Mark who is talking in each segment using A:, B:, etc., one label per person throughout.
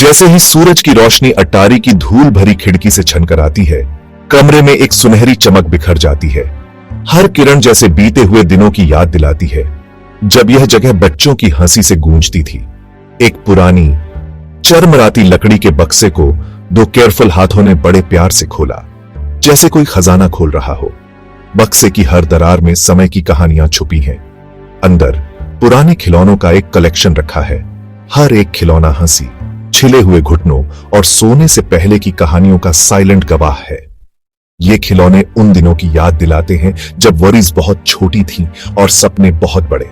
A: जैसे ही सूरज की रोशनी अटारी की धूल भरी खिड़की से छनकर आती है, कमरे में एक सुनहरी चमक बिखर जाती है। हर किरण जैसे बीते हुए दिनों की याद दिलाती है, जब यह जगह बच्चों की हंसी से गूंजती थी। एक पुरानी चरमराती लकड़ी के बक्से को दो केयरफुल हाथों ने बड़े प्यार से खोला, जैसे कोई खजाना खोल रहा हो। बक्से की हर दरार में समय की कहानियां छुपी हैं। अंदर पुराने खिलौनों का एक कलेक्शन रखा है। हर एक खिलौना हंसी, छिले हुए घुटनों और सोने से पहले की कहानियों का साइलेंट गवाह है। ये खिलौने उन दिनों की याद दिलाते हैं जब वरीज बहुत छोटी थीं और सपने बहुत बड़े।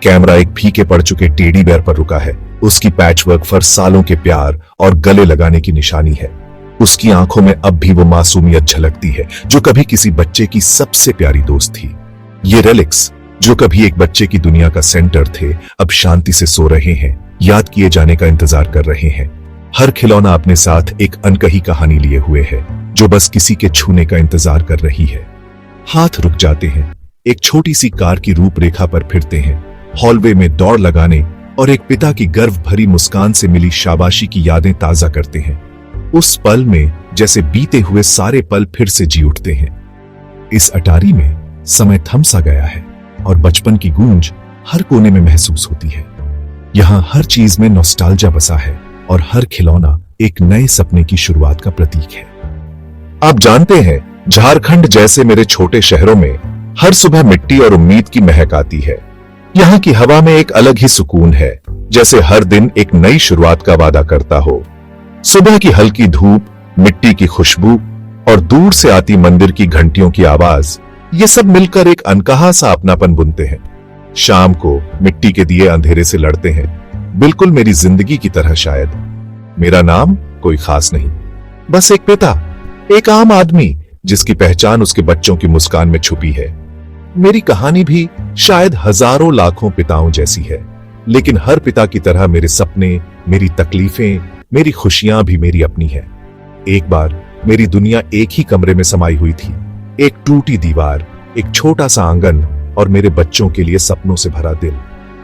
A: कैमरा एक फीके पड़ चुके टेडी बेयर पर रुका है। उसकी पैचवर्क फर सालों के प्यार और गले लगाने की निशानी है। उसकी आंखों में अब भी वो मासूमियत झलकती है जो कभी किसी बच्चे की सबसे प्यारी दोस्त थी। ये रेलिक्स जो कभी एक बच्चे की दुनिया का सेंटर थे, अब शांति से सो रहे हैं, याद किए जाने का इंतजार कर रहे हैं। हर खिलौना अपने साथ एक अनकही कहानी लिए हुए है जो बस किसी के छूने का इंतजार कर रही है। हाथ रुक जाते हैं, एक छोटी सी कार की रूपरेखा पर फिरते हैं। हॉलवे में दौड़ लगाने और एक पिता की गर्व भरी मुस्कान से मिली शाबाशी की यादें ताजा करते हैं। उस पल में जैसे बीते हुए सारे पल फिर से जी उठते हैं। इस अटारी में समय थम सा गया है और बचपन की गूंज हर कोने में महसूस होती है। यहां हर चीज में नॉस्टैल्जिया बसा है और हर खिलौना एक नए सपने की शुरुआत का प्रतीक है। आप जानते हैं, झारखंड जैसे मेरे छोटे शहरों में हर सुबह मिट्टी और उम्मीद की महक आती है। यहाँ की हवा में एक अलग ही सुकून है, जैसे हर दिन एक नई शुरुआत का वादा करता हो। सुबह की हल्की धूप, मिट्टी की खुशबू और दूर से आती मंदिर की घंटियों की आवाज, ये सब मिलकर एक अनकहा सा अपनापन बुनते हैं। शाम को मिट्टी के दिए अंधेरे से लड़ते हैं, बिल्कुल मेरी जिंदगी की तरह। शायद मेरा नाम कोई खास नहीं, बस एक पिता, एक आम आदमी जिसकी पहचान उसके बच्चों की मुस्कान में छुपी है। मेरी कहानी भी शायद हजारों लाखों पिताओं जैसी है, लेकिन हर पिता की तरह मेरे सपने, मेरी तकलीफें, मेरी खुशियां भी मेरी अपनी है। एक बार मेरी दुनिया एक ही कमरे में समाई हुई थी। एक टूटी दीवार, एक छोटा सा आंगन और मेरे बच्चों के लिए सपनों से भरा दिल।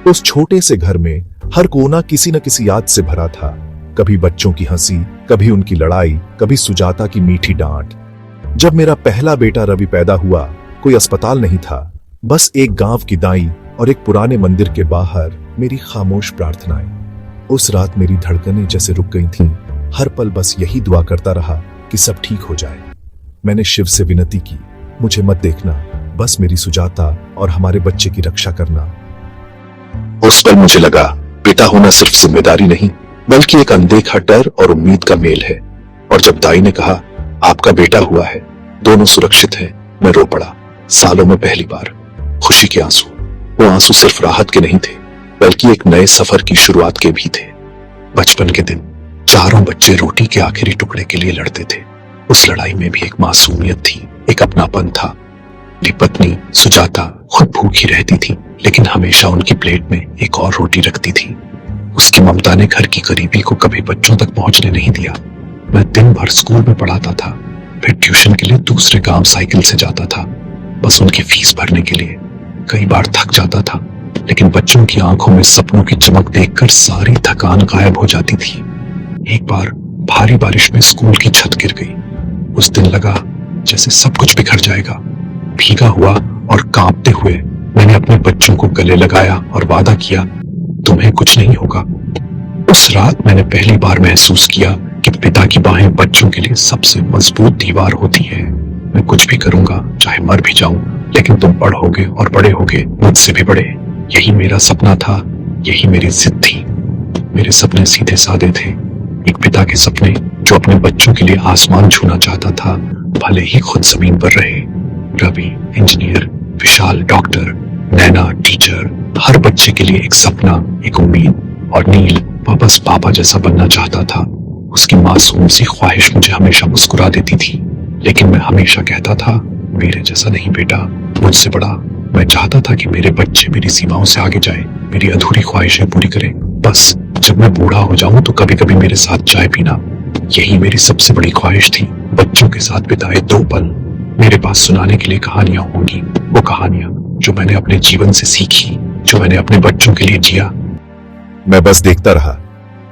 A: उस छोटे से घर में हर कोना किसी न किसी याद से भरा था। कभी बच्चों की हंसी, कभी उनकी लड़ाई, कभी सुजाता की मीठी डांट। जब मेरा पहला बेटा रवि पैदा हुआ, कोई अस्पताल नहीं था, बस एक गांव की दाई और एक पुराने मंदिर के बाहर मेरी खामोश प्रार्थनाएं। उस रात मेरी धड़कनें जैसे रुक गई थीं। हर पल बस यही दुआ करता रहा कि सब ठीक हो जाए। मैंने शिव से विनती की, मुझे मत देखना, बस मेरी सुजाता और हमारे बच्चे की रक्षा करना। उस पल मुझे लगा, पिता होना सिर्फ जिम्मेदारी नहीं, बल्कि एक अनदेखा डर और उम्मीद का मेल है। और जब दाई ने कहा, आपका बेटा हुआ है, दोनों सुरक्षित हैं, मैं रो पड़ा। सालों में पहली बार खुशी के आंसू। वो आंसू सिर्फ राहत के नहीं थे, बल्कि एक नए सफर की शुरुआत के भी थे। बचपन के दिन चारों बच्चे रोटी के आखिरी टुकड़े के लिए लड़ते थे। उस लड़ाई में भी एक मासूमियत थी, एक अपनापन था। मेरी पत्नी सुजाता खुद भूखी रहती थी, लेकिन हमेशा उनकी प्लेट में एक और रोटी रखती थी। उसकी ममता ने घर की गरीबी को कभी बच्चों तक पहुंचने नहीं दिया। मैं दिन भर स्कूल में पढ़ाता था, फिर ट्यूशन के लिए दूसरे गांव साइकिल से जाता था, बस उनकी फीस भरने के लिए। कई बार थक जाता था, लेकिन बच्चों की आंखों में सपनों की चमक देखकर सारी थकान गायब हो जाती थी। एक बार भारी बारिश में स्कूल की छत गिर गई। उस दिन लगा जैसे सब कुछ बिखर जाएगा। भीगा हुआ और कांपते हुए मैंने अपने बच्चों को गले लगाया और वादा किया, तुम्हें कुछ नहीं होगा। उस रात मैंने पहली बार महसूस किया कि पिता की बाहें बच्चों के लिए सबसे मजबूत दीवार होती है। मैं कुछ भी करूंगा, चाहे मर भी जाऊं, लेकिन तुम पढ़ोगे और बड़े होगे, मुझसे भी बड़े। यही मेरा सपना था, यही मेरी जिद थी। मेरे सपने सीधे साधे थे, एक पिता के सपने जो अपने बच्चों के लिए आसमान छूना चाहता था, भले ही खुद जमीन पर रहे। रवि इंजीनियर, विशाल डॉक्टर, नैना टीचर, हर बच्चे के लिए एक सपना, एक उम्मीद। और नील बस पापा जैसा बनना चाहता था। उसकी मासूम सी ख्वाहिश मुझे हमेशा मुस्कुरा देती थी, लेकिन मैं हमेशा कहता था, मेरे जैसा नहीं बेटा, मुझसे बड़ा। मैं चाहता था कि मेरे बच्चे मेरी सीमाओं से आगे जाए, मेरी अधूरी ख्वाहिशें पूरी करें। बस जब मैं बूढ़ा हो जाऊं तो कभी कभी मेरे साथ चाय पीना, यही मेरी सबसे बड़ी ख्वाहिश थी। बच्चों के साथ बिताए 2 पल मेरे पास सुनाने के लिए कहानियां होंगी, वो कहानियां जो मैंने अपने जीवन से सीखी, जो मैंने अपने बच्चों के लिए जिया। मैं बस देखता रहा।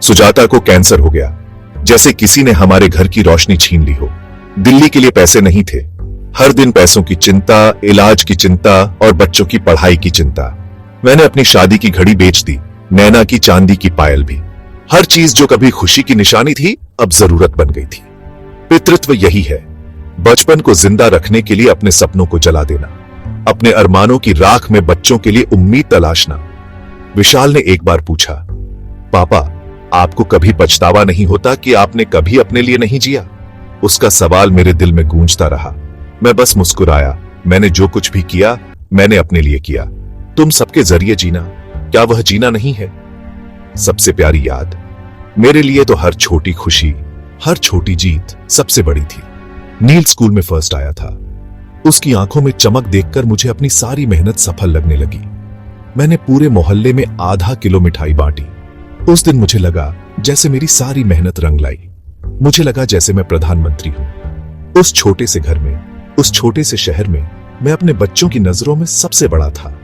A: सुजाता को कैंसर हो गया, जैसे किसी ने हमारे घर की रोशनी छीन ली हो। दिल्ली के लिए पैसे नहीं थे। हर दिन पैसों की चिंता, इलाज की चिंता और बच्चों की पढ़ाई की चिंता। मैंने अपनी शादी की घड़ी बेच दी, नैना की चांदी की पायल भी। हर चीज जो कभी खुशी की निशानी थी, अब जरूरत बन गई थी। पितृत्व यही है, बचपन को जिंदा रखने के लिए अपने सपनों को जला देना, अपने अरमानों की राख में बच्चों के लिए उम्मीद तलाशना। विशाल ने एक बार पूछा, पापा, आपको कभी पछतावा नहीं होता कि आपने कभी अपने लिए नहीं जिया? उसका सवाल मेरे दिल में गूंजता रहा। मैं बस मुस्कुराया। मैंने जो कुछ भी किया, मैंने अपने लिए किया। तुम सबके जरिए जीना, क्या वह जीना नहीं है? सबसे प्यारी याद, मेरे लिए तो हर छोटी खुशी, हर छोटी जीत सबसे बड़ी थी। नील स्कूल में फर्स्ट आया था। उसकी आंखों में चमक देखकर मुझे अपनी सारी मेहनत सफल लगने लगी। मैंने पूरे मोहल्ले में आधा किलो मिठाई बांटी। उस दिन मुझे लगा जैसे मेरी सारी मेहनत रंग लाई। मुझे लगा जैसे मैं प्रधानमंत्री हूं। उस छोटे से घर में, उस छोटे से शहर में मैं अपने बच्चों की नजरों में सबसे बड़ा था।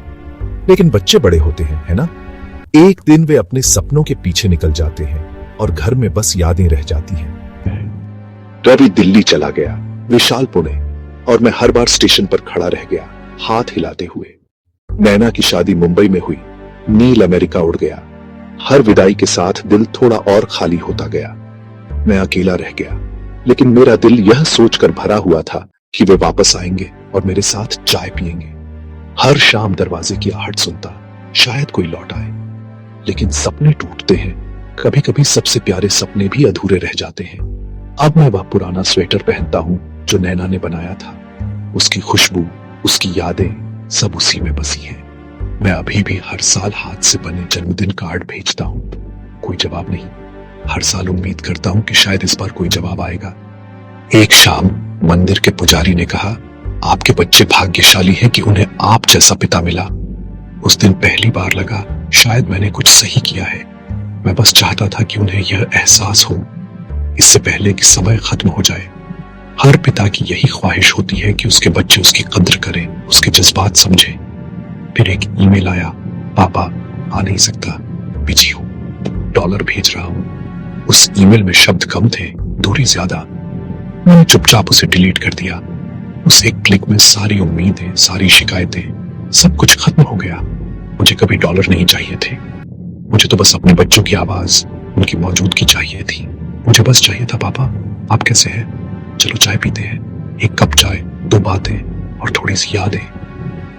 A: लेकिन बच्चे बड़े होते हैं, है ना? एक दिन वे अपने सपनों के पीछे निकल जाते हैं और घर में बस यादें रह जाती हैं। रवि दिल्ली चला गया, विशाल पुणे, और मैं हर बार स्टेशन पर खड़ा रह गया, हाथ हिलाते हुए। नैना की शादी मुंबई में हुई, नील अमेरिका उड़ गया। हर विदाई के साथ दिल थोड़ा और खाली होता गया। मैं अकेला रह गया, लेकिन मेरा दिल यह सोचकर भरा हुआ था कि वे वापस आएंगे और मेरे साथ चाय पिएंगे। हर शाम दरवाजे की आहट सुनता, शायद कोई लौट आए। लेकिन सपने टूटते हैं, कभी कभी सबसे प्यारे सपने भी अधूरे रह जाते हैं। अब मैं वह पुराना स्वेटर पहनता हूं जो नैना ने बनाया था। उसकी खुशबू, उसकी यादें सब उसी में बसी हैं। मैं अभी भी हर साल हाथ से बने जन्मदिन कार्ड भेजता हूं, कोई जवाब नहीं। हर साल उम्मीद करता हूं कि शायद इस बार कोई जवाब आएगा। एक शाम मंदिर के पुजारी ने कहा, आपके बच्चे भाग्यशाली हैं कि उन्हें आप जैसा पिता मिला। उस दिन पहली बार लगा शायद मैंने कुछ सही किया है। मैं बस चाहता था कि उन्हें यह एहसास हो, इससे पहले कि समय खत्म हो जाए। हर पिता की यही ख्वाहिश होती है कि उसके बच्चे उसकी कद्र करें, उसके जज्बात समझें। फिर एक ईमेल आया, पापा आ नहीं सकता, बिजी हूं, डॉलर भेज रहा हूं। उस ईमेल में शब्द कम थे, दूरी ज्यादा। मैंने चुपचाप उसे डिलीट कर दिया। उस एक क्लिक में सारी उम्मीदें, सारी शिकायतें, सब कुछ खत्म हो गया। मुझे कभी डॉलर नहीं चाहिए थे, मुझे तो बस अपने बच्चों की आवाज, उनकी मौजूदगी चाहिए थी। मुझे बस चाहिए था, पापा आप कैसे हैं? चलो चाय पीते हैं। एक कप चाय, दो बातें और थोड़ी सी यादें।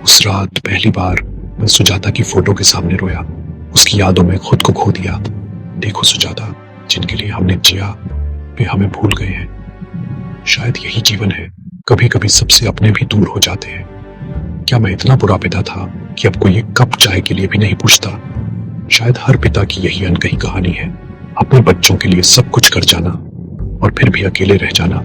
A: उस रात पहली बार मैं सुजाता की फोटो के सामने रोया। उसकी यादों में खुद को खो दिया। देखो सुजाता, जिनके लिए हमने जिया वे हमें भूल गए हैं। शायद यही जीवन है, कभी कभी सबसे अपने भी दूर हो जाते हैं। क्या मैं इतना बुरा पिता था कि अब कोई एक कप चाय के लिए भी नहीं पूछता? शायद हर पिता की यही अनकही कहानी है, अपने बच्चों के लिए सब कुछ कर जाना और फिर भी अकेले रह जाना।